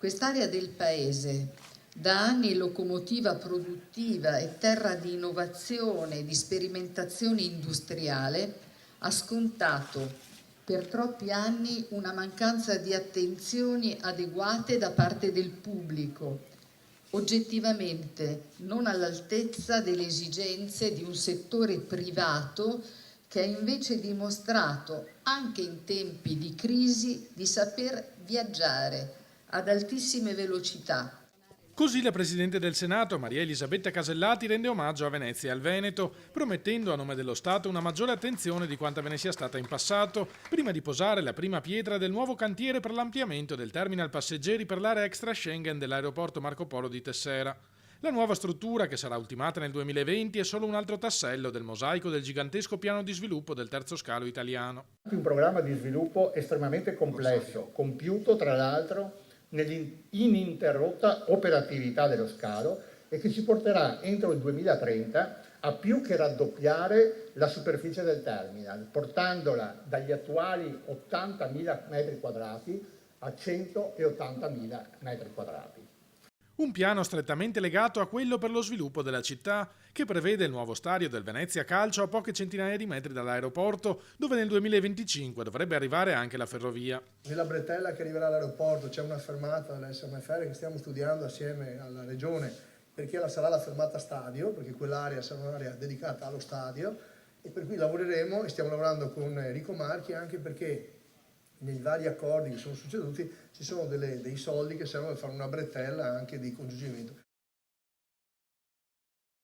Quest'area del Paese, da anni locomotiva produttiva e terra di innovazione e di sperimentazione industriale, ha scontato per troppi anni una mancanza di attenzioni adeguate da parte del pubblico, oggettivamente non all'altezza delle esigenze di un settore privato che ha invece dimostrato, anche in tempi di crisi, di saper viaggiare ad altissime velocità. Così la Presidente del Senato, Maria Elisabetta Casellati, rende omaggio a Venezia e al Veneto, promettendo a nome dello Stato una maggiore attenzione di quanta ve ne sia stata in passato, prima di posare la prima pietra del nuovo cantiere per l'ampliamento del terminal passeggeri per l'area extra Schengen dell'aeroporto Marco Polo di Tessera. La nuova struttura, che sarà ultimata nel 2020, è solo un altro tassello del mosaico del gigantesco piano di sviluppo del terzo scalo italiano. Un programma di sviluppo estremamente complesso, compiuto tra l'altro nell'ininterrotta operatività dello scalo e che ci porterà entro il 2030 a più che raddoppiare la superficie del terminal, portandola dagli attuali 80.000 metri quadrati a 180.000 metri quadrati. Un piano strettamente legato a quello per lo sviluppo della città, che prevede il nuovo stadio del Venezia Calcio a poche centinaia di metri dall'aeroporto, dove nel 2025 dovrebbe arrivare anche la ferrovia. Nella bretella che arriverà all'aeroporto c'è una fermata dell'SMFR che stiamo studiando assieme alla Regione, perché sarà la fermata stadio, perché quell'area sarà un'area dedicata allo stadio, e per cui lavoreremo e stiamo lavorando con Enrico Marchi, anche perché nei vari accordi che sono succeduti ci sono dei soldi che servono per fare una bretella anche di congiungimento.